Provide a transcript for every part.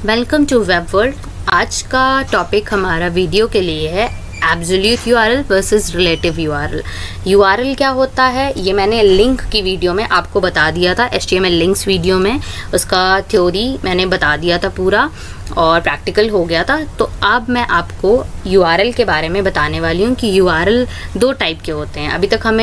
Welcome to web world. आज का topic हमारा वीडियो के लिए है absolute URL versus relative URL. URL क्या होता है ये मैंने लिंक की वीडियो में आपको बता दिया था, HTML लिंक्स वीडियो में उसका थ्योरी मैंने बता दिया था पूरा और प्रैक्टिकल हो गया था। तो अब मैं आपको यूआरएल के बारे में बताने वाली हूँ कि यूआरएल दो टाइप के होते हैं। अभी तक हम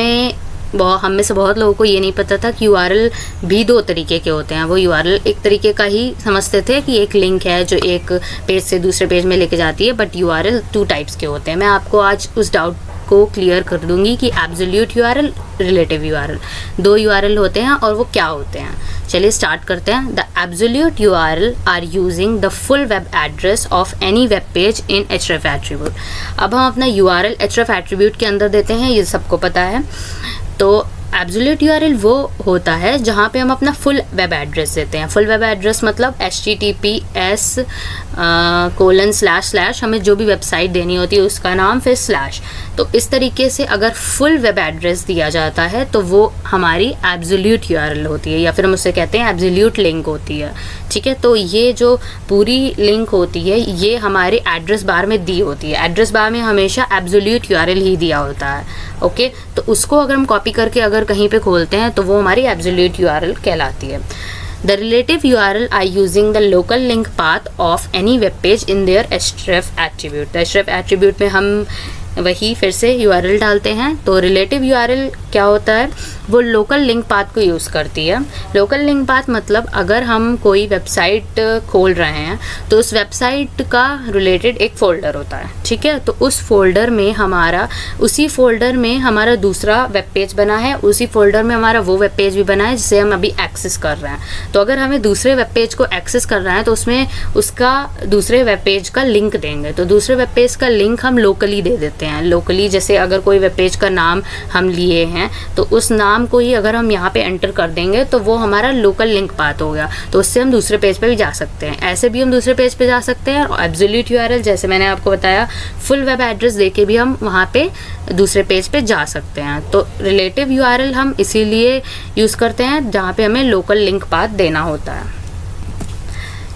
में से बहुत लोगों को ये नहीं पता था कि यूआरएल भी दो तरीके के होते हैं। वो यूआरएल एक तरीके का ही समझते थे कि एक लिंक है जो एक पेज से दूसरे पेज में लेके जाती है, बट यूआरएल टू टाइप्स के होते हैं। मैं आपको आज उस डाउट को क्लियर कर दूंगी कि एब्सोल्यूट यूआरएल, रिलेटिव यूआरएल, दो यूआरएल होते हैं और वो क्या होते हैं। चलिए स्टार्ट करते हैं। The absolute URL are using the full web address of any web page in href attribute. अब हम अपना यूआरएल href एट्रीब्यूट के अंदर देते हैं, ये सबको पता है। तो एब्सोल्यूट यूआरएल वो होता है जहाँ पे हम अपना फुल वेब एड्रेस देते हैं। फुल वेब एड्रेस मतलब https:// हमें जो भी वेबसाइट देनी होती है उसका नाम फिर स्लैश। तो इस तरीके से अगर फुल वेब एड्रेस दिया जाता है तो वो हमारी एब्सोल्यूट यूआरएल होती है, या फिर हम उसे कहते हैं एब्सोल्यूट लिंक होती है। ठीक है, तो ये जो पूरी लिंक होती है ये हमारे एड्रेस बार में दी होती है। एड्रेस बार में हमेशा एब्सोल्यूट यूआरएल ही दिया होता है। ओके, तो उसको अगर हम कॉपी करके अगर कहीं पे खोलते हैं तो वो हमारी एब्सोल्यूट यूआरएल कहलाती है। The relative URL are using the local link path of any web page in their href attribute. href attribute में हम वही फिर से यूआरएल डालते हैं। तो रिलेटिव यूआरएल क्या होता है, वो लोकल लिंक पाथ को यूज़ करती है। लोकल लिंक पाथ मतलब अगर हम कोई वेबसाइट खोल रहे हैं तो उस वेबसाइट का रिलेटेड एक फ़ोल्डर होता है। ठीक है, तो उस फोल्डर में उसी फोल्डर में हमारा दूसरा वेब पेज बना है, उसी फोल्डर में हमारा वो वेब पेज भी बना है जिसे हम अभी एक्सेस कर रहे हैं। तो अगर हमें दूसरे वेब पेज को एक्सेस करना है तो उसमें उसका दूसरे वेब पेज का लिंक देंगे। तो दूसरे वेब पेज का लिंक हम लोकली दे देते हैं। लोकली जैसे अगर कोई वेब पेज का नाम हम लिए हैं तो उस नाम को ही अगर हम यहाँ पे एंटर कर देंगे तो वो हमारा लोकल लिंक पाथ हो गया। तो उससे हम दूसरे पेज पे भी जा सकते हैं। ऐसे भी हम दूसरे पेज पे जा सकते हैं। और एब्सोल्यूट यूआरएल जैसे मैंने आपको बताया फुल वेब एड्रेस देके भी हम वहाँ पे दूसरे पेज पे जा सकते हैं। तो रिलेटिव यूआरएल हम इसीलिए यूज़ करते हैं जहाँ पे हमें लोकल लिंक पाथ देना होता है।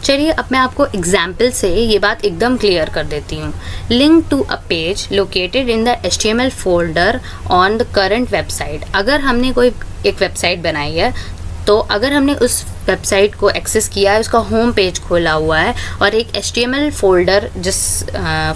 चलिए अब मैं आपको एग्जाम्पल से ये बात एकदम क्लियर कर देती हूँ। Link to a page located in the HTML folder on the current website. अगर हमने कोई एक वेबसाइट बनाई है तो अगर हमने उस वेबसाइट को एक्सेस किया है, उसका होम पेज खोला हुआ है और एक HTML फोल्डर जिस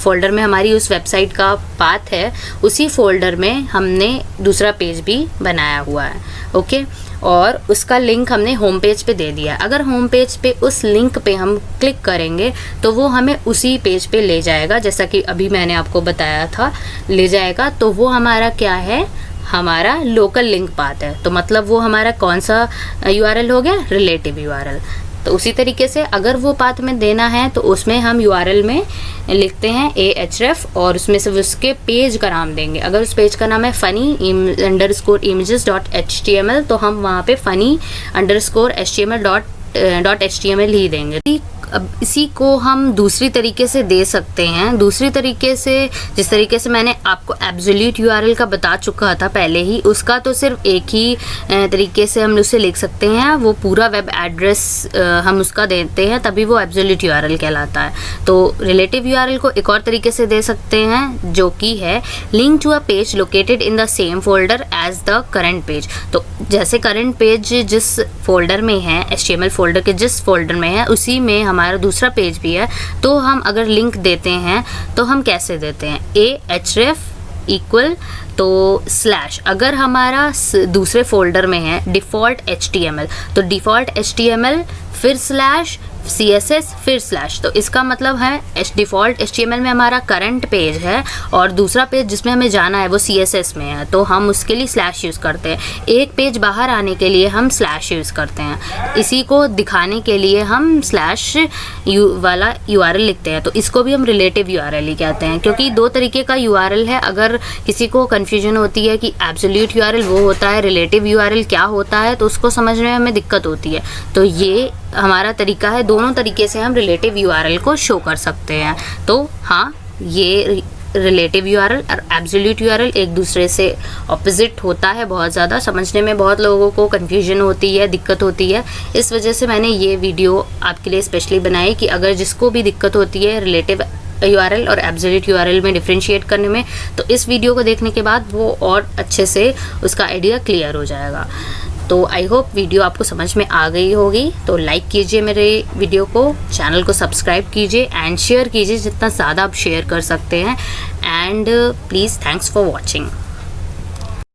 फोल्डर में हमारी उस वेबसाइट का पाथ है उसी फोल्डर में हमने दूसरा पेज भी बनाया हुआ है। ओके, और उसका लिंक हमने होम पेज पे दे दिया है। अगर होम पेज पे उस लिंक पे हम क्लिक करेंगे तो वो हमें उसी पेज पे ले जाएगा, जैसा कि अभी मैंने आपको बताया था ले जाएगा। तो वो हमारा क्या है, हमारा लोकल लिंक पाथ है। तो मतलब वो हमारा कौन सा यूआरएल हो गया, रिलेटिव यूआरएल। तो उसी तरीके से अगर वो पाथ में देना है तो उसमें हम यूआरएल में लिखते हैं ahref और उसमें से उसके पेज का नाम देंगे। अगर उस पेज का नाम है funny_images.html तो हम वहाँ पे funny_html.html ही देंगे। अब इसी को हम दूसरी तरीके से दे सकते हैं। दूसरी तरीके से जिस तरीके से मैंने आपको एब्सोल्यूट यूआरएल का बता चुका था पहले ही, उसका तो सिर्फ एक ही तरीके से हम उसे लिख सकते हैं। वो पूरा वेब एड्रेस हम उसका देते हैं तभी वो एब्सोल्यूट यूआरएल कहलाता है। तो रिलेटिव यूआरएल को एक और तरीके से दे सकते हैं जो कि है link to a page located in the same folder as the current page. तो जैसे करंट पेज जिस फोल्डर में है, HTML फोल्डर के जिस फोल्डर में है उसी में हमारा दूसरा पेज भी है। तो हम अगर लिंक देते हैं तो हम कैसे देते हैं, ahref इक्वल तो स्लैश। अगर हमारा दूसरे फोल्डर में है डिफ़ॉल्ट HTML तो डिफ़ॉल्ट HTML फिर स्लैश CSS फिर स्लैश। तो इसका मतलब है डिफ़ॉल्ट HTML में हमारा करंट पेज है और दूसरा पेज जिसमें हमें जाना है वो CSS में है, तो हम उसके लिए स्लैश यूज़ करते हैं। एक पेज बाहर आने के लिए हम स्लैश यूज़ करते हैं। इसी को दिखाने के लिए हम स्लैश वाला यूआरएल लिखते हैं। तो इसको भी हम रिलेटिव यूआरएल ही कहते हैं, क्योंकि दो तरीके का यूआरएल है। अगर किसी को कन्फ्यूजन होती है कि एब्सोल्यूट यूआरएल वो होता है, रिलेटिव यूआरएल क्या होता है, तो उसको समझने में हमें दिक्कत होती है। तो ये हमारा तरीका है, दोनों तरीके से हम रिलेटिव यूआरएल को शो कर सकते हैं। तो हाँ, ये रिलेटिव यूआरएल और एब्सोल्यूट यूआरएल एक दूसरे से ऑपोजिट होता है, बहुत ज़्यादा समझने में बहुत लोगों को कन्फ्यूजन होती है, दिक्कत होती है। इस वजह से मैंने ये वीडियो आपके लिए स्पेशली बनाई कि अगर जिसको भी दिक्कत होती है रिलेटिव यूआरएल और एब्सोल्यूट यूआरएल में डिफरेंशिएट करने में, तो इस वीडियो को देखने के बाद वो और अच्छे से उसका आइडिया क्लियर हो जाएगा। तो आई होप वीडियो आपको समझ में आ गई होगी। तो लाइक कीजिए मेरे वीडियो को, चैनल को सब्सक्राइब कीजिए एंड शेयर कीजिए जितना ज़्यादा आप शेयर कर सकते हैं। And please thanks for watching.